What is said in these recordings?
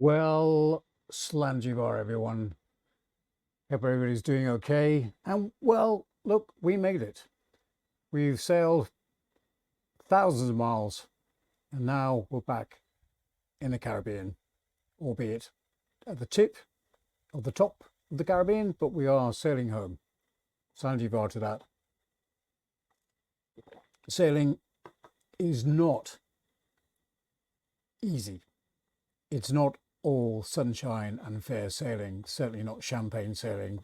Well, Slanjivar, everyone. Hope everybody's doing okay. And well, look, we made it. We've sailed thousands of miles, and now we're back in the Caribbean, albeit at the tip of the top of the Caribbean, but we are sailing home. Slanjivar to that. Sailing is not easy. It's not all sunshine and fair sailing, certainly not champagne sailing,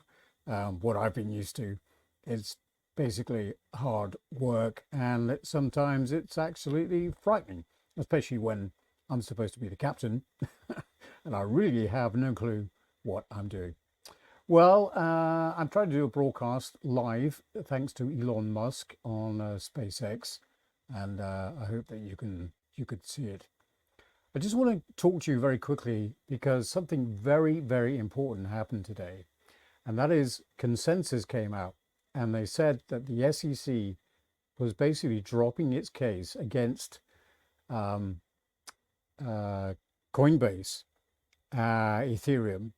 what I've been used to. It's basically hard work, and sometimes it's absolutely frightening, especially when I'm supposed to be the captain and I really have no clue what I'm doing. Well, I'm trying to do a broadcast live thanks to Elon Musk on SpaceX, and I hope that you could see it. I just want to talk to you very quickly because something very, very important happened today. And that is consensus came out and they said that the SEC was basically dropping its case against Coinbase, Ethereum,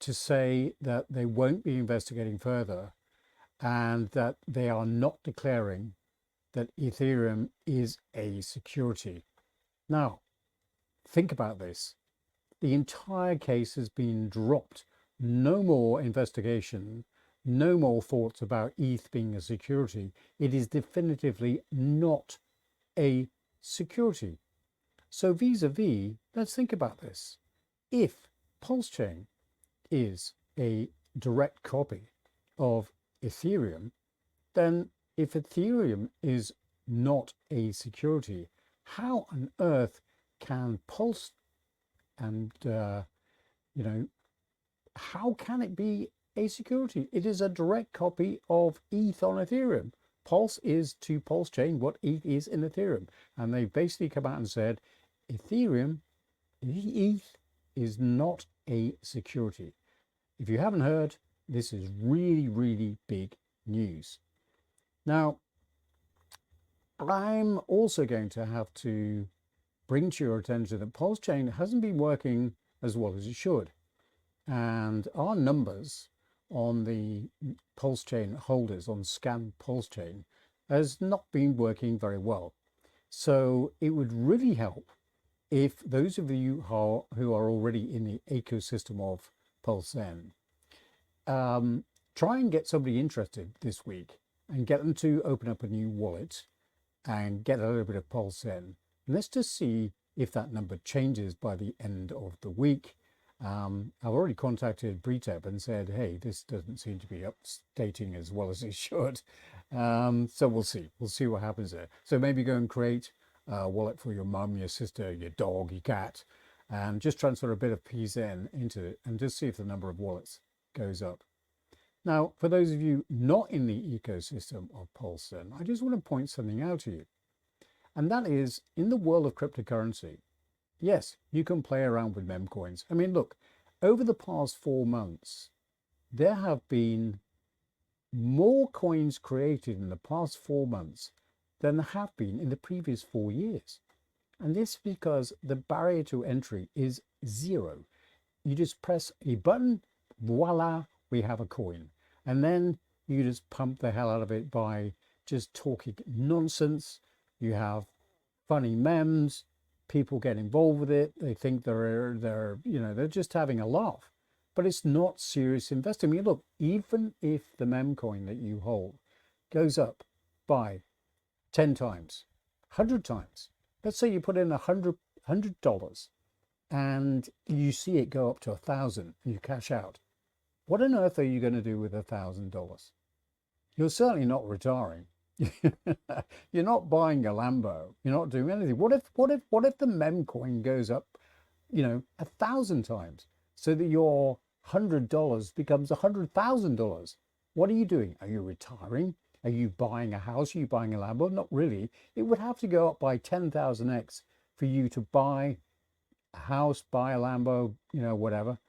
to say that they won't be investigating further and that they are not declaring that Ethereum is a security. Now, think about this. The entire case has been dropped. No more investigation, no more thoughts about ETH being a security. It is definitively not a security. So vis-a-vis, let's think about this. If Pulse Chain is a direct copy of Ethereum, then if Ethereum is not a security, how on earth can Pulse and how can it be a security? It is a direct copy of ETH on Ethereum. Pulse is to Pulse Chain what ETH is in Ethereum, and they've basically come out and said Ethereum, ETH is not a security. If you haven't heard, this is really, really big news. Now, I'm also going to have to bring to your attention that Pulse Chain hasn't been working as well as it should. And our numbers on the Pulse Chain holders on Scan Pulse Chain has not been working very well. So it would really help if those of you who are already in the ecosystem of Pulse Zen, try and get somebody interested this week and get them to open up a new wallet and get a little bit of Pulse Zen. Let's just see if that number changes by the end of the week. I've already contacted Bretep and said, hey, this doesn't seem to be updating as well as it should. So we'll see. We'll see what happens there. So maybe go and create a wallet for your mum, your sister, your dog, your cat, and just transfer a bit of PZen into it and just see if the number of wallets goes up. Now, for those of you not in the ecosystem of Pulse Zen, I just want to point something out to you. And that is, in the world of cryptocurrency, yes, you can play around with mem coins. I mean, look, over the past 4 months, there have been more coins created in the past 4 months than there have been in the previous 4 years. And this is because the barrier to entry is zero. You just press a button, voila, we have a coin. And then you just pump the hell out of it by just talking nonsense. You have funny memes, people get involved with it. They think they're just having a laugh, but it's not serious investing. I mean, look, even if the mem coin that you hold goes up by 10 times, 100 times, let's say you put in $100 and you see it go up to 1,000 and you cash out. What on earth are you going to do with $1,000? You're certainly not retiring. You're not buying a Lambo. You're not doing anything. What if the mem coin goes up, 1,000 times, so that your $100 becomes $100,000? What are you doing? Are you retiring? Are you buying a house? Are you buying a Lambo? Not really. It would have to go up by 10,000x for you to buy a house, buy a Lambo, whatever.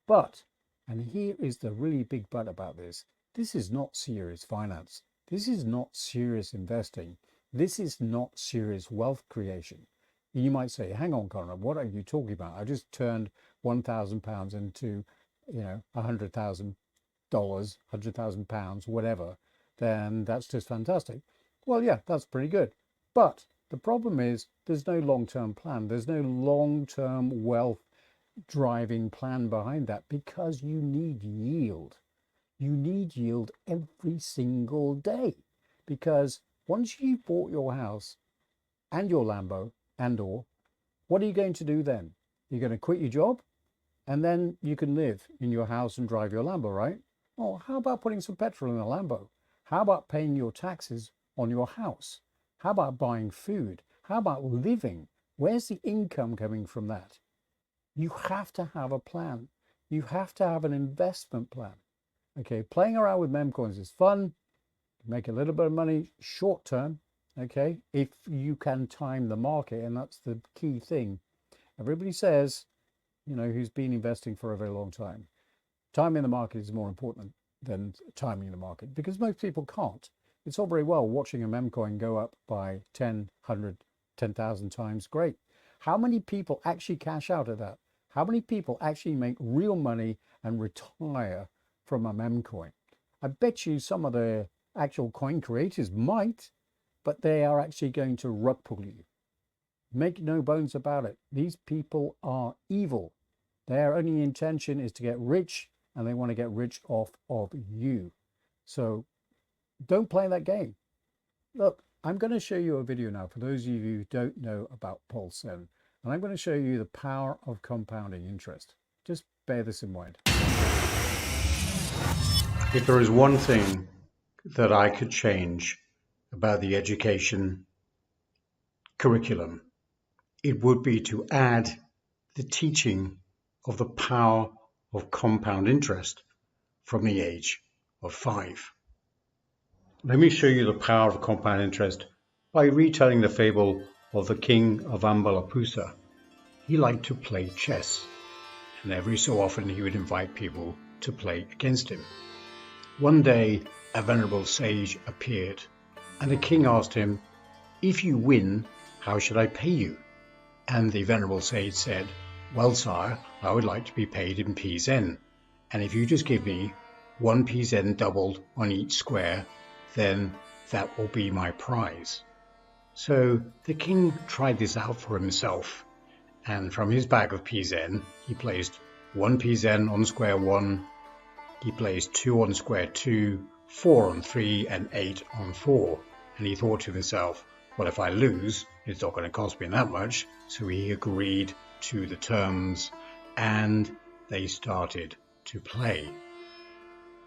But, and here is the really big but about this is not serious finance. This is not serious investing. This is not serious wealth creation. You might say, hang on, Conrad, what are you talking about? I just turned £1,000 into, $100,000, £100,000, whatever. Then that's just fantastic. Well, yeah, that's pretty good. But the problem is there's no long-term plan. There's no long-term wealth driving plan behind that, because you need yield. You need yield every single day, because once you've bought your house and your Lambo or what are you going to do then? You're going to quit your job and then you can live in your house and drive your Lambo, right? Oh, how about putting some petrol in a Lambo? How about paying your taxes on your house? How about buying food? How about living? Where's the income coming from that? You have to have a plan. You have to have an investment plan. Okay, playing around with meme coins is fun. Make a little bit of money short term, okay, if you can time the market, and that's the key thing. Everybody says, who's been investing for a very long time, timing the market is more important than timing the market, because most people can't. It's all very well watching a meme coin go up by 10, 100, 10,000 times, great. How many people actually cash out of that? How many people actually make real money and retire from a meme coin? I bet you some of the actual coin creators might, but they are actually going to rug pull you. Make no bones about it. These people are evil. Their only intention is to get rich, and they want to get rich off of you. So don't play that game. Look, I'm going to show you a video now for those of you who don't know about Pulse Zen, and I'm going to show you the power of compounding interest. Just bear this in mind. If there is one thing that I could change about the education curriculum, it would be to add the teaching of the power of compound interest from the age of 5. Let me show you the power of compound interest by retelling the fable of the king of Ambalapoosa. He liked to play chess, and every so often he would invite people to play against him. One day, a venerable sage appeared, and the king asked him, "If you win, how should I pay you?" And the venerable sage said, "Well, sire, I would like to be paid in Pzen, and if you just give me 1 Pzen doubled on each square, then that will be my prize." So the king tried this out for himself, and from his bag of Pzen, he placed 1 Pzen on square 1, he placed 2 on square 2, 4 on 3, and 8 on 4. And he thought to himself, well, if I lose, it's not going to cost me that much. So he agreed to the terms, and they started to play.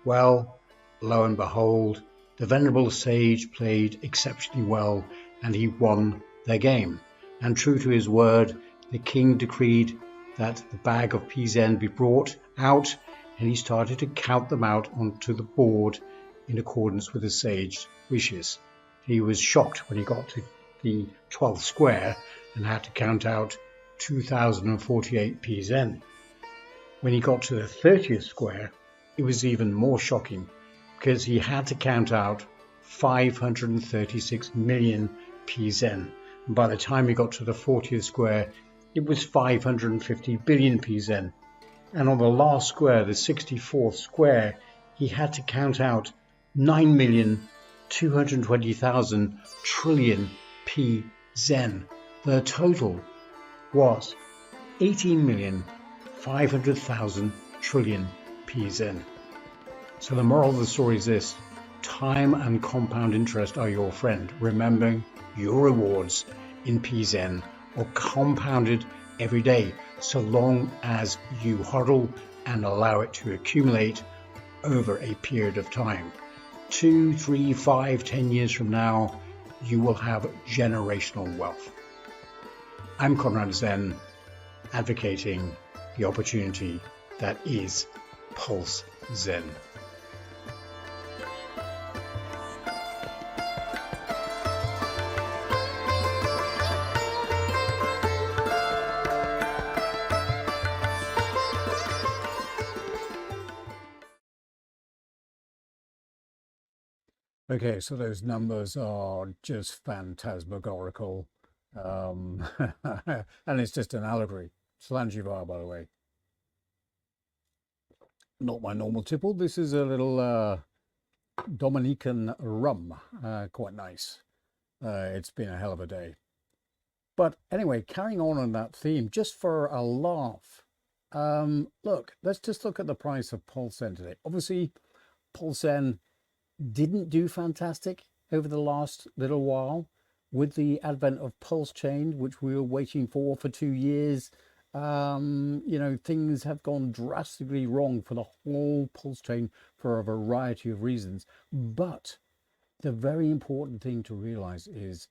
Well, lo and behold, the venerable sage played exceptionally well, and he won their game. And true to his word, the king decreed that the bag of Pzen be brought out, and he started to count them out onto the board in accordance with the sage's wishes. He was shocked when he got to the 12th square and had to count out 2,048 Pzen. When he got to the 30th square, it was even more shocking, because he had to count out 536 million Pzen. And by the time he got to the 40th square, it was 550 billion Pzen. And on the last square, the 64th square, he had to count out 9,220,000 trillion Pzen. The total was 18,500,000 trillion Pzen. So the moral of the story is this: time and compound interest are your friend. Remember, your rewards in Pzen are compounded every day, so long as you hodl and allow it to accumulate over a period of time. 2, 3, 5, 10 years from now, you will have generational wealth. I'm Conrad Zen, advocating the opportunity that is Pulse Zen. Okay, so those numbers are just phantasmagorical. And it's just an allegory. Slangivar, by the way. Not my normal tipple. This is a little Dominican rum. Quite nice. It's been a hell of a day. But anyway, carrying on that theme, just for a laugh. Look, let's just look at the price of Pulse Zen today. Obviously, Pulse Zen didn't do fantastic over the last little while with the advent of Pulse Chain, which we were waiting for 2 years. You know, things have gone drastically wrong for the whole Pulse Chain for a variety of reasons. But the very important thing to realize is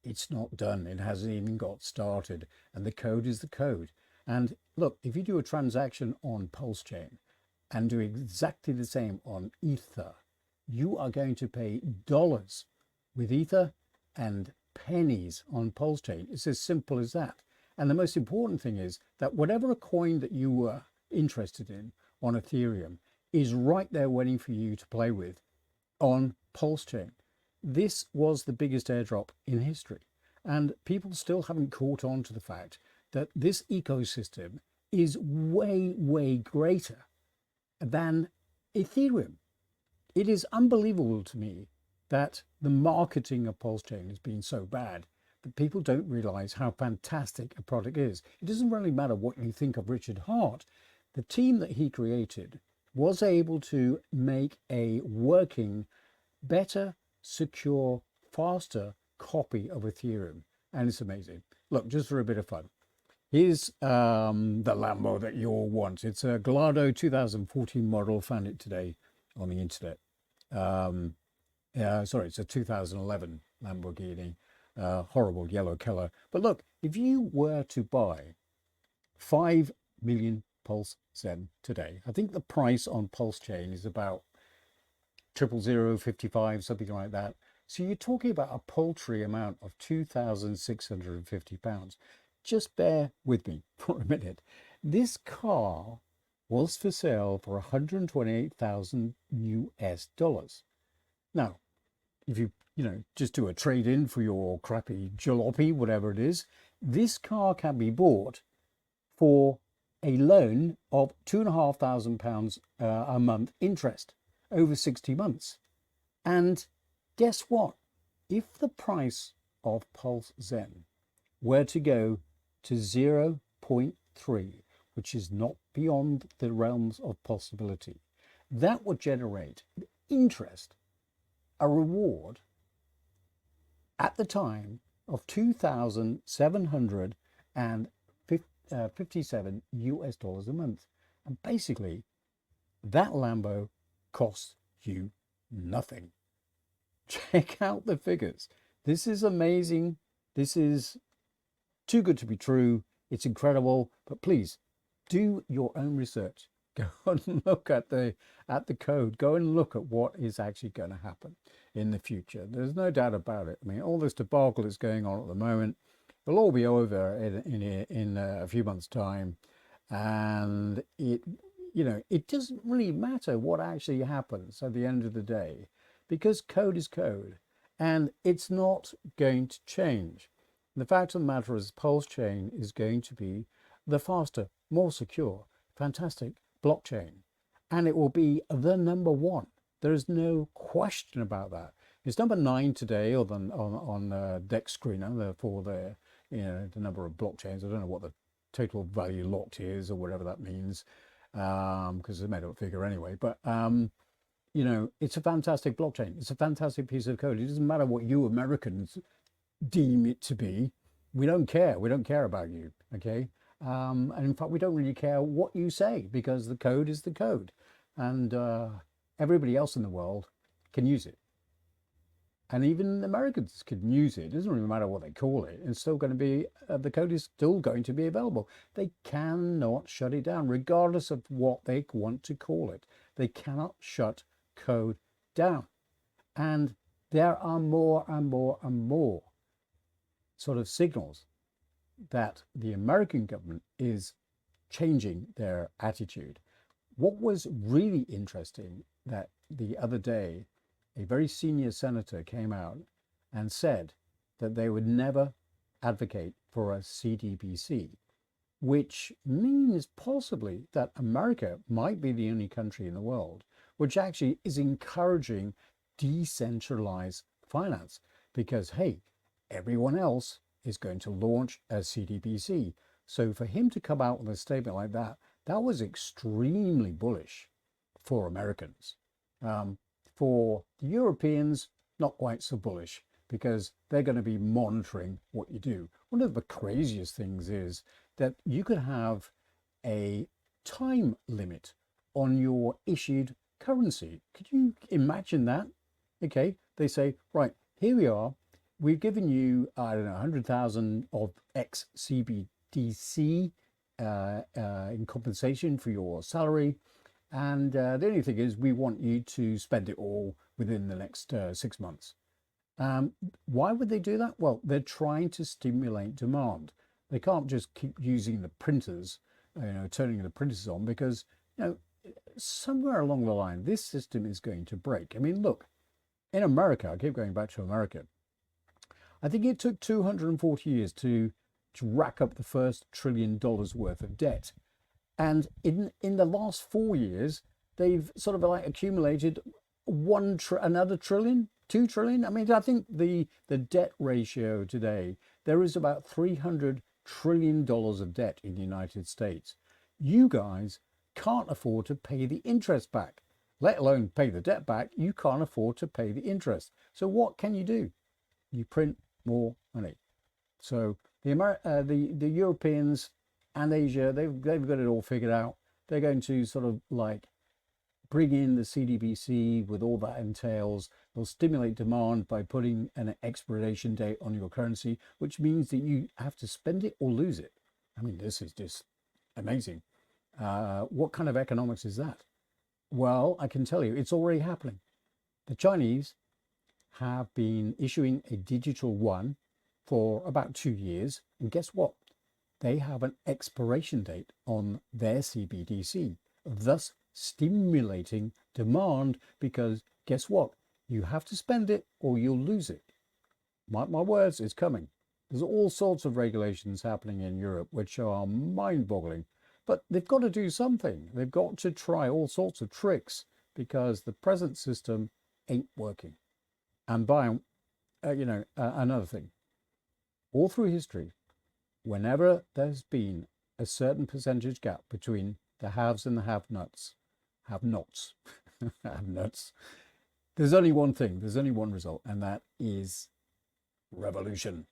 it's not done. It hasn't even got started. And the code is the code. And look, if you do a transaction on Pulse Chain and do exactly the same on Ether, you are going to pay dollars with Ether and pennies on Pulse Chain. It's as simple as that. And the most important thing is that whatever coin that you were interested in on Ethereum is right there waiting for you to play with on Pulse Chain. This was the biggest airdrop in history. And people still haven't caught on to the fact that this ecosystem is way, way greater than Ethereum. It is unbelievable to me that the marketing of Pulse Chain has been so bad that people don't realize how fantastic a product is. It doesn't really matter what you think of Richard Hart. The team that he created was able to make a working, better, secure, faster copy of Ethereum. And it's amazing. Look, just for a bit of fun. Here's the Lambo that you all want. It's a Gallardo 2014 model. Found it today on the internet. Sorry, it's a 2011 Lamborghini. Horrible yellow color. But look, if you were to buy 5 million Pulse Zen today, I think the price on Pulse Chain is about 00055, something like that. So you're talking about a paltry amount of £2,650. Just bear with me for a minute. This car was for sale for 128,000 US dollars. Now, if you just do a trade-in for your crappy jalopy, whatever it is, this car can be bought for a loan of £2,500 a month interest over 60 months. And guess what? If the price of Pulse Zen were to go to 0.3, which is not beyond the realms of possibility, that would generate interest, a reward at the time of 2,757 US dollars a month. And basically, that Lambo costs you nothing. Check out the figures. This is amazing. This is too good to be true. It's incredible. But please do your own research. Go and look at the code. Go and look at what is actually going to happen in the future. There's no doubt about it. I mean, all this debacle that's going on at the moment will all be over in a few months' time, and it doesn't really matter what actually happens at the end of the day, because code is code, and it's not going to change. The fact of the matter is, Pulse Chain is going to be the faster, more secure, fantastic blockchain, and it will be the number one. There is no question about that. It's number 9 today on Dex Screener for the number of blockchains. I don't know what the total value locked is or whatever that means, because it's a made-up figure anyway. But it's a fantastic blockchain. It's a fantastic piece of code. It doesn't matter what you Americans deem it to be. We don't care. We don't care about you. Okay. And in fact, we don't really care what you say, because the code is the code, and everybody else in the world can use it. And even Americans can use it. It doesn't really matter what they call it. It's still going to be, the code is still going to be available. They cannot shut it down, regardless of what they want to call it. They cannot shut code down. And there are more and more and more sort of signals that the American government is changing their attitude. What was really interesting, that the other day, a very senior senator came out and said that they would never advocate for a CDBC, which means possibly that America might be the only country in the world which actually is encouraging decentralized finance because, hey, everyone else is going to launch a CDBC. So for him to come out with a statement like that, that was extremely bullish for Americans. For the Europeans, not quite so bullish because they're going to be monitoring what you do. One of the craziest things is that you could have a time limit on your issued currency. Could you imagine that? Okay, they say, right, here we are. We've given you, I don't know, 100,000 of X CBDC in compensation for your salary. And the only thing is we want you to spend it all within the next 6 months. Why would they do that? Well, they're trying to stimulate demand. They can't just keep using the printers, turning the printers on because, somewhere along the line, this system is going to break. I mean, look, in America, I keep going back to America. I think it took 240 years to rack up the first $1 trillion worth of debt. And in the last 4 years, they've sort of like accumulated another trillion, 2 trillion. I mean, I think the debt ratio today, there is about $300 trillion of debt in the United States. You guys can't afford to pay the interest back, let alone pay the debt back. You can't afford to pay the interest. So what can you do? You print more money. So the Europeans and Asia, they've got it all figured out. They're going to sort of like bring in the CDBC with all that entails. They'll stimulate demand by putting an expiration date on your currency, which means that you have to spend it or lose it. I mean, this is just amazing. What kind of economics is that? Well, I can tell you, it's already happening. The Chinese have been issuing a digital yuan for about 2 years. And guess what? They have an expiration date on their CBDC, thus stimulating demand because guess what? You have to spend it or you'll lose it. Mark my words, it's coming. There's all sorts of regulations happening in Europe which are mind-boggling, but they've got to do something. They've got to try all sorts of tricks because the present system ain't working. And another thing, all through history, whenever there's been a certain percentage gap between the haves and the have-nots, there's only one thing, there's only one result, and that is revolution.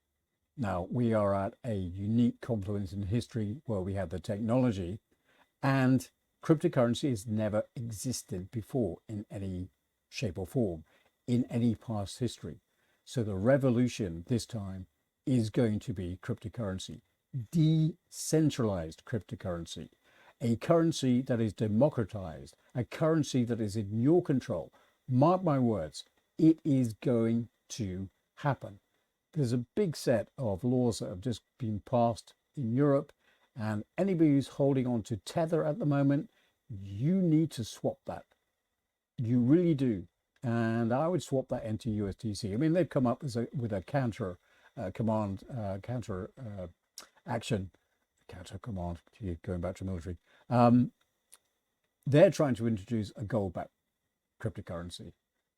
Now, we are at a unique confluence in history where we have the technology, and cryptocurrency has never existed before in any shape or form in any past history. So the revolution this time is going to be cryptocurrency, decentralized cryptocurrency, a currency that is democratized, a currency that is in your control. Mark my words, it is going to happen. There's a big set of laws that have just been passed in Europe, and anybody who's holding on to Tether at the moment, you need to swap that. You really do. And I would swap that into USDC. I mean, they've come up with a counter command, counter action, counter command, going back to military. They're trying to introduce a gold-backed cryptocurrency.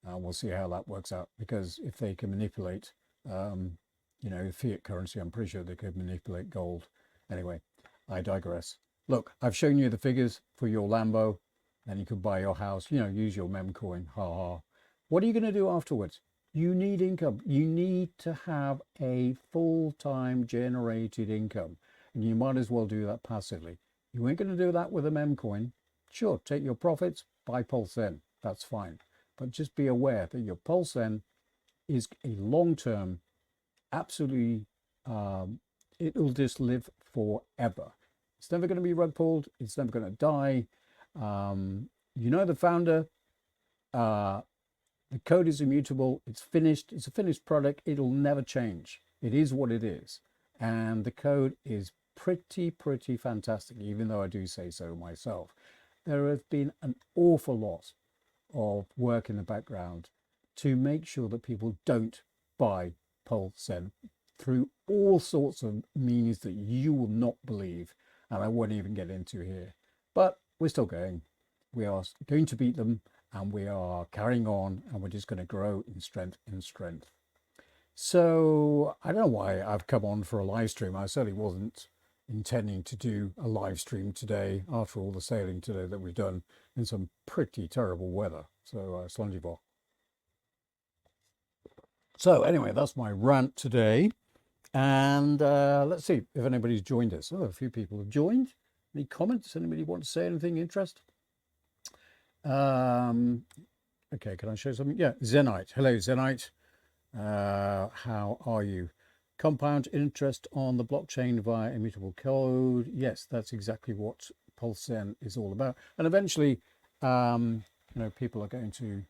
We'll see how that works out, because if they can manipulate, fiat currency, I'm pretty sure they could manipulate gold. Anyway, I digress. Look, I've shown you the figures for your Lambo, and you could buy your house, use your mem coin, ha ha. What are you going to do afterwards? You need income. You need to have a full-time generated income, and you might as well do that passively. You ain't going to do that with a mem coin. Sure, take your profits, buy Pulse Zen. That's fine. But just be aware that your Pulse Zen is a long-term, absolutely, it'll just live forever. It's never going to be rug pulled. It's never going to die. The founder, the code is immutable. It's finished. It's a finished product. It'll never change. It is what it is. And the code is pretty fantastic, even though I do say so myself. There has been an awful lot of work in the background to make sure that people don't buy Pulse Zen. through all sorts of means that you will not believe, and I won't even get into here. But we're still going. We are going to beat them, and we are carrying on, and we're just going to grow in strength in strength. So I don't know why I've come on for a live stream. I certainly wasn't intending to do a live stream today after all the sailing today that we've done in some pretty terrible weather. So slungy ball. So anyway, that's my rant today. And let's see if anybody's joined us. Oh, a few people have joined. Any comments? Anybody want to say anything interesting? Okay, can I show something? Yeah, Zenite. Hello, Zenite. How are you? Compound interest on the blockchain via immutable code. Yes, that's exactly what Pulse Zen is all about. And eventually, people are going to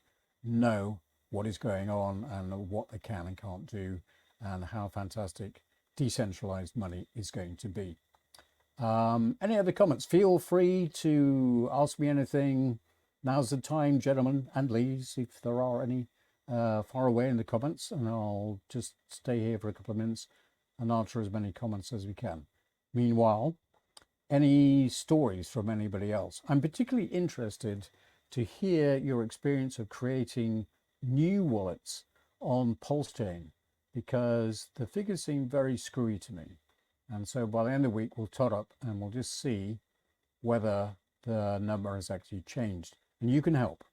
know what is going on and what they can and can't do, and how fantastic decentralized money is going to be. Any other comments? Feel free to ask me anything. Now's the time, gentlemen and ladies, if there are any far away in the comments, and I'll just stay here for a couple of minutes and answer as many comments as we can. Meanwhile, any stories from anybody else? I'm particularly interested to hear your experience of creating new wallets on Pulse Chain, because the figures seem very screwy to me. And so by the end of the week, we'll tot up and we'll just see whether the number has actually changed. And you can help.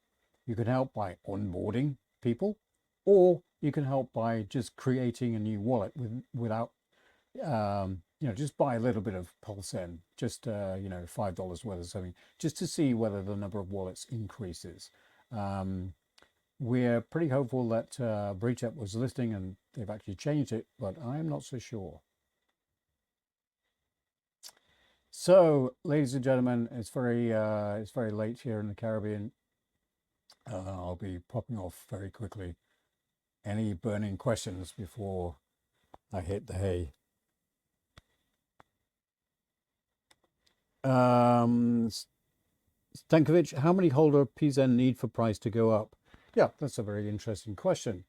You can help by onboarding people, or you can help by just creating a new wallet without, just buy a little bit of Pulse Zen, just, $5 worth of something, just to see whether the number of wallets increases. We're pretty hopeful that Breach was listening and they've actually changed it, but I'm not so sure. So, ladies and gentlemen, it's very late here in the Caribbean. I'll be popping off very quickly. Any burning questions before I hit the hay? Stankovic, how many holder PZen need for price to go up? Yeah, that's a very interesting question.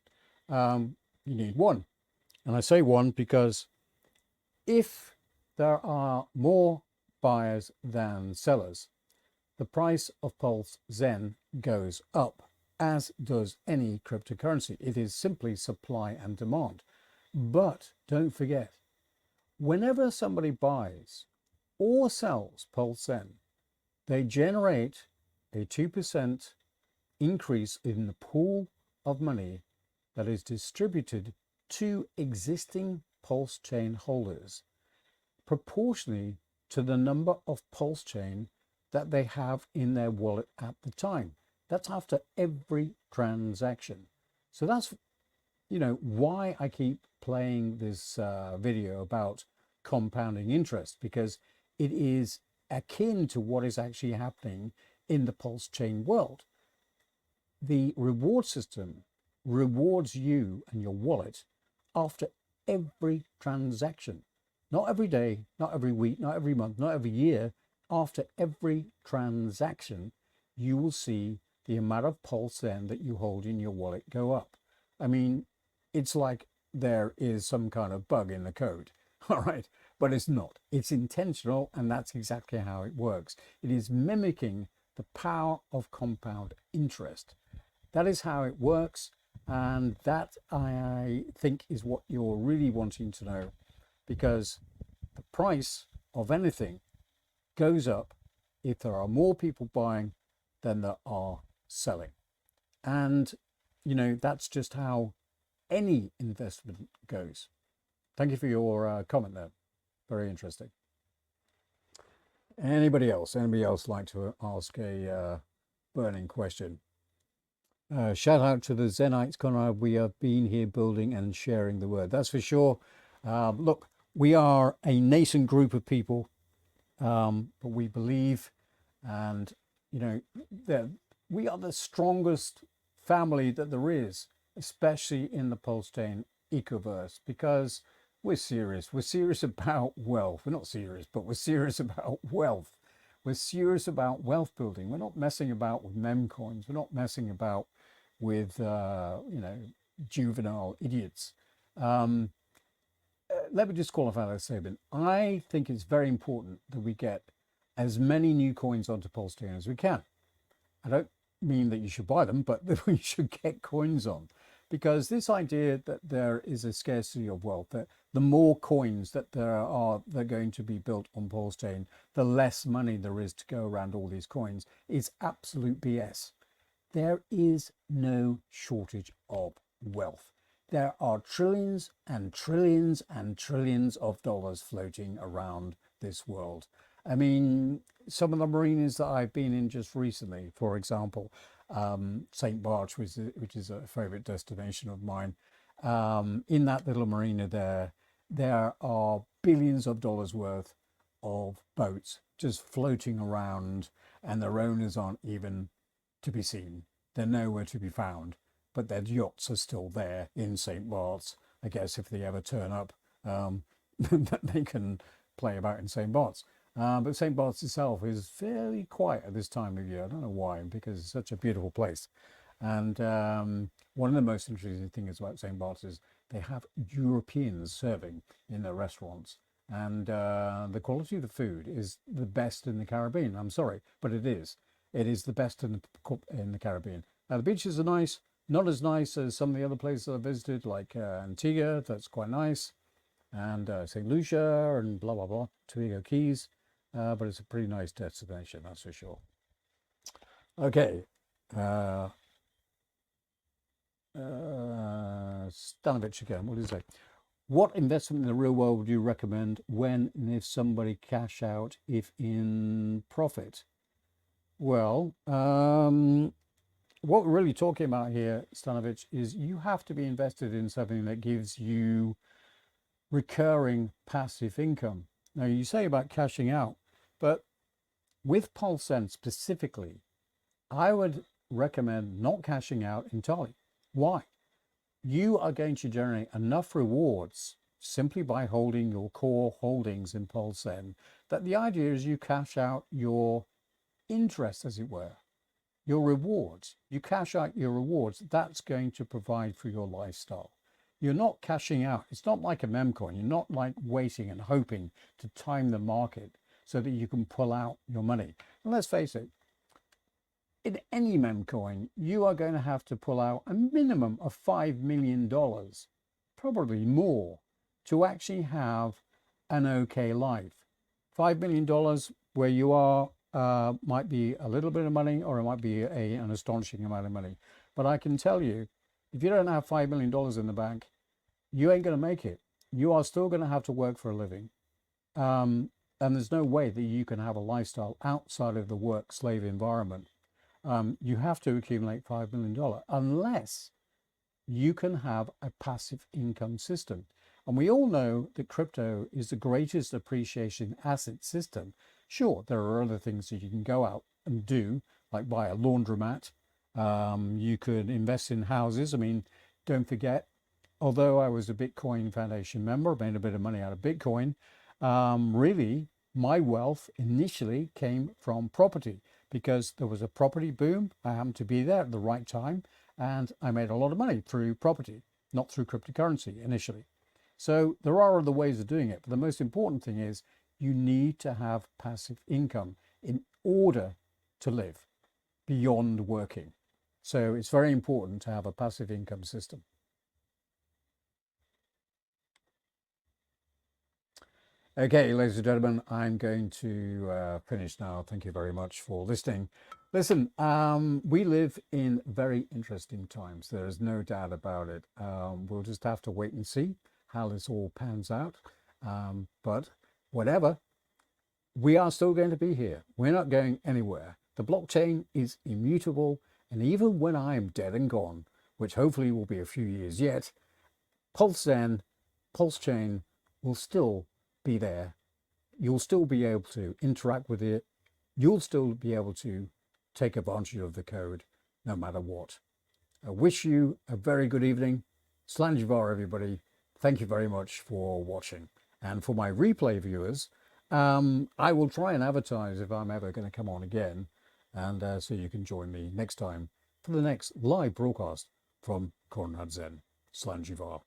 You need one. And I say one because if there are more buyers than sellers, the price of Pulse Zen goes up, as does any cryptocurrency. It is simply supply and demand. But don't forget, whenever somebody buys or sells Pulse Zen, they generate a 2% increase in the pool of money that is distributed to existing Pulse Chain holders, proportionally to the number of Pulse Chain that they have in their wallet at the time. That's after every transaction. So that's, why I keep playing this video about compounding interest, because it is akin to what is actually happening in the Pulse Chain world. The reward system rewards you and your wallet after every transaction. Not every day, not every week, not every month, not every year. After every transaction, you will see the amount of Pulse Zen that you hold in your wallet go up. I mean, it's like there is some kind of bug in the code, all right? But it's not. It's intentional, and that's exactly how it works. It is mimicking the power of compound interest. That is how it works, and that, I think, is what you're really wanting to know, because the price of anything goes up if there are more people buying than there are selling. And, that's just how any investment goes. Thank you for your comment there. Very interesting. Anybody else like to ask a burning question? Shout out to the Zenites, Conrad. We have been here building and sharing the word. That's for sure. Look, we are a nascent group of people, but we believe, and that we are the strongest family that there is, especially in the Pulse Chain ecoverse, because we're serious. We're serious about wealth. We're not serious, but we're serious about wealth. We're serious about wealth building. We're not messing about with meme coins. We're not messing about with, juvenile idiots. let me just qualify that statement. I think it's very important that we get as many new coins onto Pulse Zen as we can. I don't mean that you should buy them, but that we should get coins on. Because this idea that there is a scarcity of wealth, that the more coins that there are that are going to be built on Pulse Zen, the less money there is to go around all these coins, is absolute BS. There is no shortage of wealth. There are trillions and trillions and trillions of dollars floating around this world. I mean, some of the marinas that I've been in just recently, for example, St. Bart's, which is a favorite destination of mine. In that little marina there are billions of dollars worth of boats just floating around, and their owners aren't even to be seen. They're nowhere to be found, but their yachts are still there in St. Bart's. I guess if they ever turn up, that they can play about in St. Bart's. But St. Bart's itself is fairly quiet at this time of year. I don't know why, because it's such a beautiful place. And one of the most interesting things about St. Bart's is they have Europeans serving in their restaurants. And the quality of the food is the best in the Caribbean. I'm sorry, but it is. It is the best in the Caribbean. The beaches are nice, not as nice as some of the other places I visited, like Antigua, that's quite nice, and St. Lucia and blah, blah, blah, Tobago Keys. But it's a pretty nice destination, that's for sure. Okay. Stanovich again, what did he say? What investment in the real world would you recommend when and if somebody cash out if in profit? Well, what we're really talking about here, Stanovich, is you have to be invested in something that gives you recurring passive income. Now, you say about cashing out, but with Pulse Zen specifically, I would recommend not cashing out entirely. Why? You are going to generate enough rewards simply by holding your core holdings in Pulse Zen that the idea is you cash out your interest, as it were, your rewards. You cash out your rewards. That's going to provide for your lifestyle. You're not cashing out. It's not like a memcoin. You're not like waiting and hoping to time the market so that you can pull out your money. And let's face it, in any memcoin, you are going to have to pull out a minimum of $5 million, probably more, to actually have an okay life. $5 million where you are might be a little bit of money, or it might be an astonishing amount of money. But I can tell you, if you don't have $5 million in the bank, you ain't going to make it. You are still going to have to work for a living. And there's no way that you can have a lifestyle outside of the work slave environment. You have to accumulate $5 million unless you can have a passive income system. And we all know that crypto is the greatest appreciation asset system. Sure, there are other things that you can go out and do, like buy a laundromat. You could invest in houses. I mean, don't forget, although I was a Bitcoin Foundation member, made a bit of money out of Bitcoin, really, my wealth initially came from property because there was a property boom. I happened to be there at the right time, and I made a lot of money through property, not through cryptocurrency initially. So there are other ways of doing it, but the most important thing is you need to have passive income in order to live beyond working. So it's very important to have a passive income system. Okay, ladies and gentlemen, I'm going to finish now. Thank you very much for listening. Listen, we live in very interesting times. There is no doubt about it. We'll just have to wait and see how this all pans out. But whatever, we are still going to be here. We're not going anywhere. The blockchain is immutable. And even when I am dead and gone, which hopefully will be a few years yet, Pulse Zen, Pulse Chain will still be there. You'll still be able to interact with it. You'll still be able to take advantage of the code no matter what. I wish you a very good evening. Slanjivar, everybody. Thank you very much for watching. And for my replay viewers, I will try and advertise if I'm ever going to come on again. And so you can join me next time for the next live broadcast from Conrad Zen. Slanjivar.